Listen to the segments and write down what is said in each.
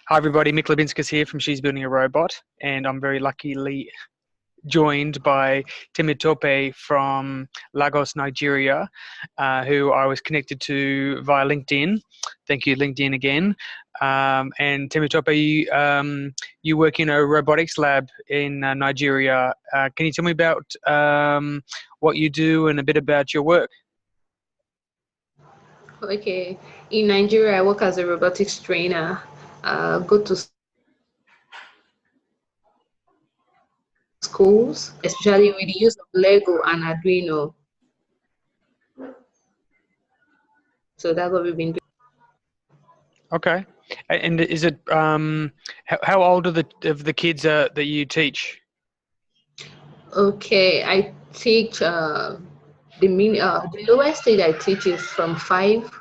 Hi everybody, Mick Lebinskas here from She's Building a Robot, and I'm very luckily joined by Temitope from Lagos, Nigeria, who I was connected to via LinkedIn. Thank you, LinkedIn again. And Temitope, you work in a robotics lab in Nigeria. Can you tell me about what you do and a bit about your work? Okay, in Nigeria, I work as a robotics trainer. Go to schools, especially with the use of Lego and Arduino. So that's what we've been doing. Okay. And is it how old are the kids that you teach? Okay, I teach the lowest stage I teach is from 5.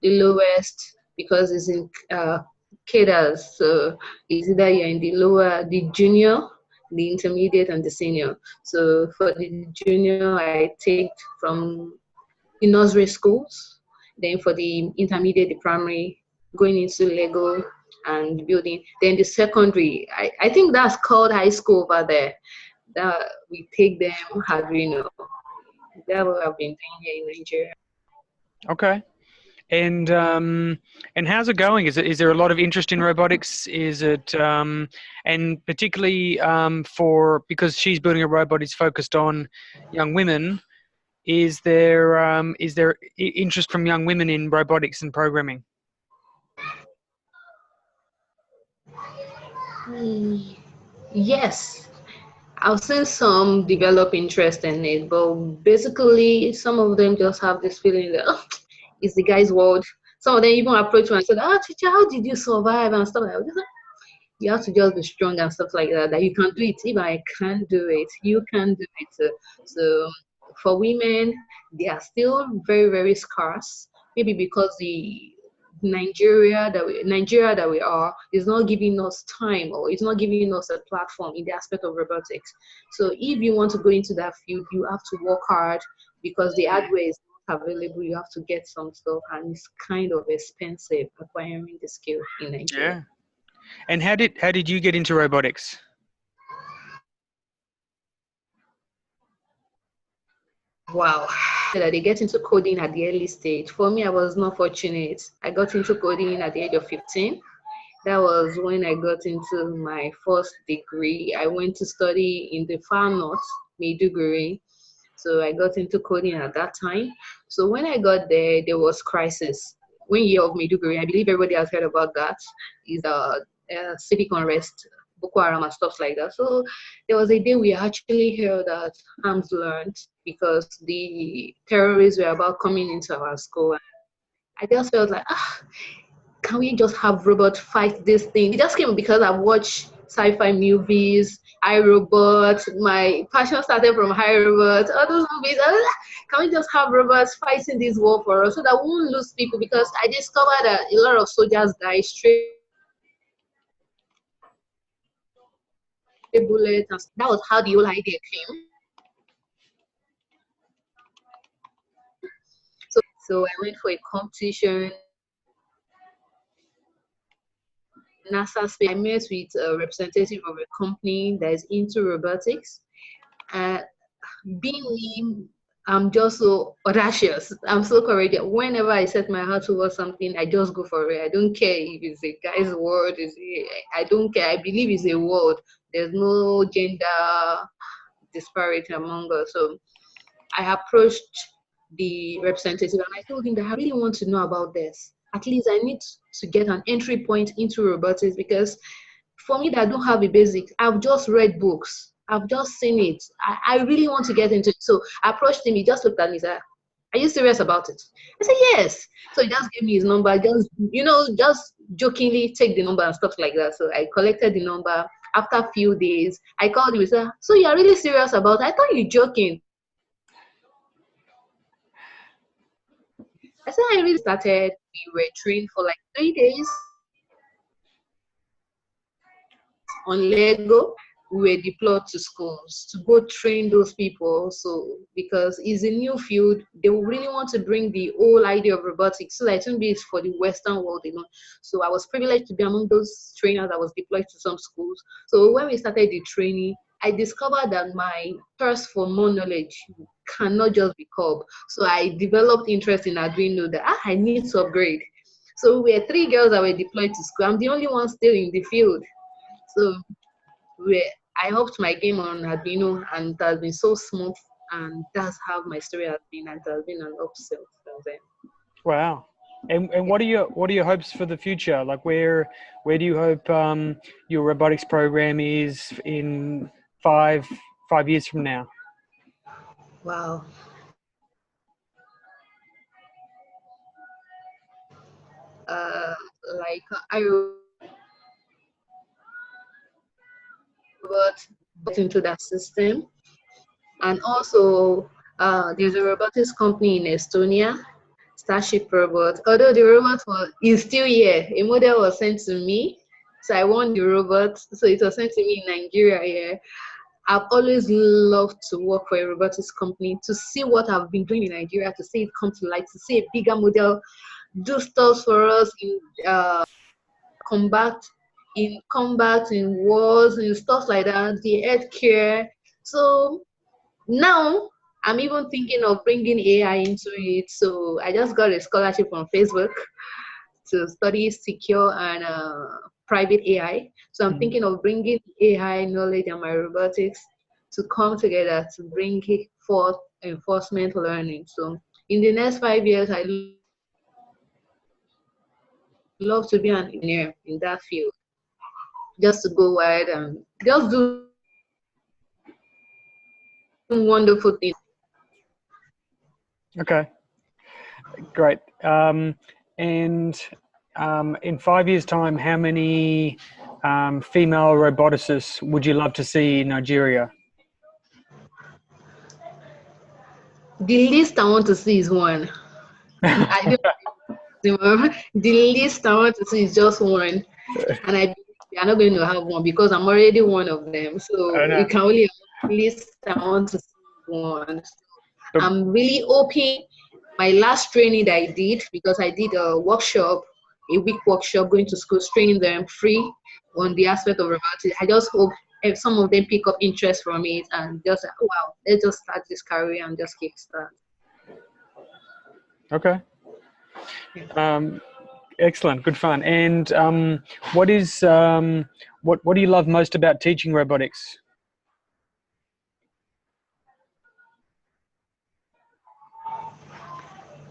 The lowest because it's in cadres. So it's either you're in the lower, the junior, the intermediate, and the senior. So for the junior, I take from the nursery schools. Then for the intermediate, the primary, going into Lego and building. Then the secondary, I think that's called high school over there. That we take them Arduino. That's what I've been doing here in Nigeria. Okay. And how's it going? Is there a lot of interest in robotics? Is it and particularly because She's Building a Robot is focused on young women? Is there interest from young women in robotics and programming? Yes, I've seen some develop interest in it, but basically, some of them just have this feeling that "Oh, it's the guy's world." Some of them even approach me and said, "Ah, teacher, how did you survive?" and stuff like that. You have to just be strong and stuff like that. That you can do it. If I can't do it, you can do it. So for women, they are still very, very scarce. Maybe because the Nigeria that we are is not giving us time, or it's not giving us a platform in the aspect of robotics. So if you want to go into that field, you have to work hard because the hardware is not available. You have to get some stuff, and it's kind of expensive acquiring the skill in Nigeria. Yeah. And how did you get into robotics? Wow. That they get into coding at the early stage. For me, I was not fortunate. I got into coding at the age of 15. That was when I got into my first degree. I went to study in the far north, Maiduguri. So I got into coding at that time. So when I got there, there was crisis. 1 year of Maiduguri, I believe everybody has heard about that, is civic unrest, Boko Haram and stuff like that. So there was a day we actually held at arms learned because the terrorists were about coming into our school. I just felt like, can we just have robots fight this thing? It just came because I've watched sci-fi movies, iRobot. My passion started from iRobot. All those movies. Can we just have robots fighting this war for us so that we won't lose people? Because I discovered that a lot of soldiers die straight bullets. And that was how the whole idea came. So I went for a competition. NASA space. I met with a representative of a company that is into robotics. Being me, I'm just so audacious. I'm so courageous. Whenever I set my heart towards something, I just go for it. I don't care if it's a guy's word. I don't care. I believe it's a word. There's no gender disparity among us. So I approached the representative and I told him that I really want to know about this. At least I need to get an entry point into robotics because for me that don't have a basic, I've just read books. I've just seen it. I really want to get into it. So I approached him. He just looked at me and said, "Are you serious about it?" I said, "Yes." So he just gave me his number, just jokingly take the number and stuff like that. So I collected the number. After a few days, I called him and said, "So you're really serious about it? I thought you were joking." I said, "I really started." We were trained for like 3 days on Lego. we were deployed to schools to go train those people. So because it's a new field, they really want to bring the whole idea of robotics. So that it won't be for the Western world, you know. So I was privileged to be among those trainers that was deployed to some schools. So when we started the training, I discovered that my thirst for more knowledge cannot just be curbed. So I developed interest in Arduino that I need to upgrade. So we were three girls that were deployed to school. I'm the only one still in the field. So I upped my game on Arduino, and it has been so smooth. And that's how my story has been. And it has been an upsell since then. Wow. And what are your hopes for the future? Like where do you hope your robotics program is in 5 years from now? Wow. Like I robot into that system, and also there's a robotics company in Estonia, Starship Robot. Although the robot is still here, a model was sent to me, so I won the robot. So it was sent to me in Nigeria here. I've always loved to work for a robotics company, to see what I've been doing in Nigeria, to see it come to light, to see a bigger model do stuff for us in combat, in wars, and stuff like that, the healthcare. So now I'm even thinking of bringing AI into it. So I just got a scholarship on Facebook to study secure and private AI. So I'm thinking of bringing AI knowledge and my robotics to come together to bring it forth enforcement learning. So in the next 5 years, I love to be an engineer in that field, just to go wide and just do wonderful things. Okay, great. And in 5 years' time, how many female roboticists would you love to see in Nigeria? The least I want to see is one. I don't, the least I want to see is just one, and I are not going to have one because I'm already one of them. So I know. you can only at least I want to see one. But, I'm really hoping my last training that I did, because I did a workshop, a week workshop, going to schools, training them free on the aspect of robotics. I just hope if some of them pick up interest from it and just, oh, wow, let's just start this career and just kickstart. okay. Excellent, good fun. And what do you love most about teaching robotics?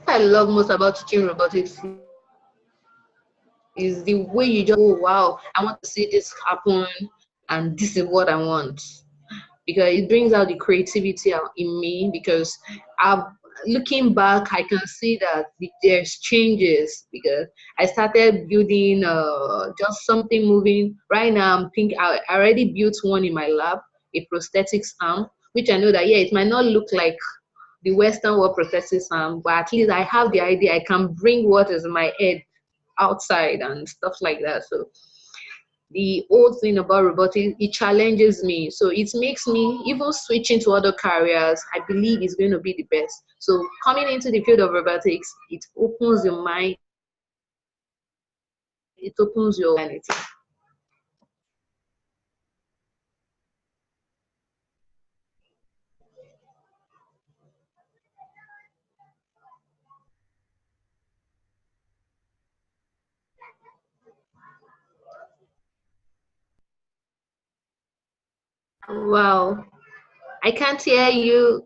What I love most about teaching robotics is the way you just, oh, wow, I want to see this happen, and this is what I want. Because it brings out the creativity out in me, because looking back, I can see that there's changes, because I started building just something moving. Right now, I already built one in my lab, a prosthetics arm, which I know that, yeah, it might not look like the Western world prosthetics arm, but at least I have the idea. I can bring what is in my head outside and stuff like that. So the old thing about robotics, it challenges me. So it makes me even switching to other careers, I believe is going to be the best. So coming into the field of robotics, it opens your mind, it opens your humanity. Wow, I can't hear you.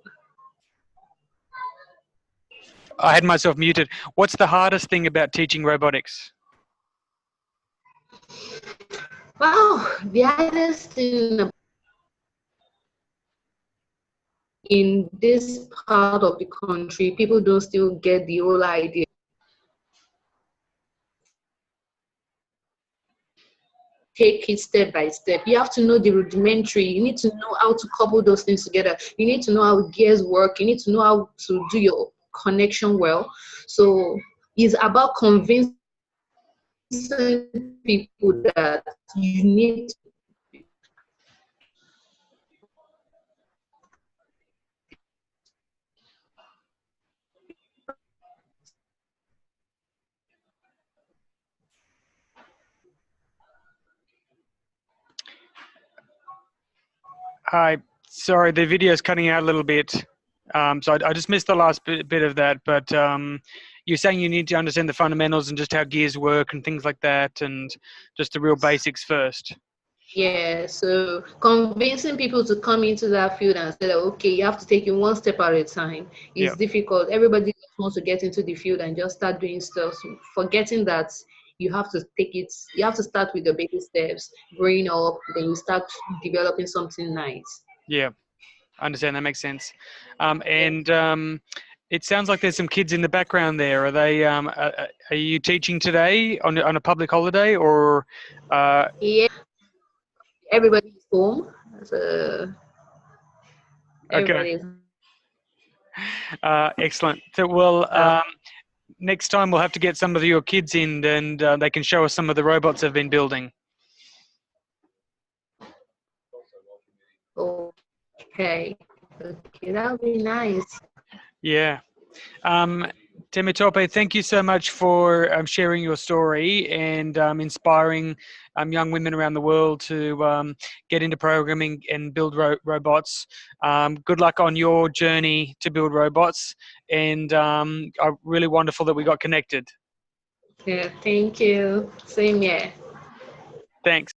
I had myself muted. What's the hardest thing about teaching robotics? Wow, the hardest thing in this part of the country, people don't still get the whole idea. Take it step by step. You have to know the rudimentary. You need to know how to couple those things together. You need to know how gears work. You need to know how to do your connection well. So it's about convincing people that you need Hi, sorry, the video's cutting out a little bit. So I just missed the last bit of that, but you're saying you need to understand the fundamentals and just how gears work and things like that, and just the real basics first. Yeah, so convincing people to come into that field and say that, okay, you have to take it one step at a time Yeah, is difficult. Everybody just wants to get into the field and just start doing stuff, forgetting that you have to start with the baby steps, growing up, then you start developing something nice. yeah, I understand. That makes sense. Yeah. And it sounds like there's some kids in the background there. Are you teaching today on a public holiday, or? Yeah, everybody's home. So Okay, everybody's excellent. So, well, uh, next time we'll have to get some of your kids in, and they can show us some of the robots they've been building. okay. Okay, that would be nice. Yeah. Temitope, thank you so much for sharing your story and inspiring young women around the world to get into programming and build robots. Good luck on your journey to build robots, and really wonderful that we got connected. Yeah, thank you. Same here. Thanks.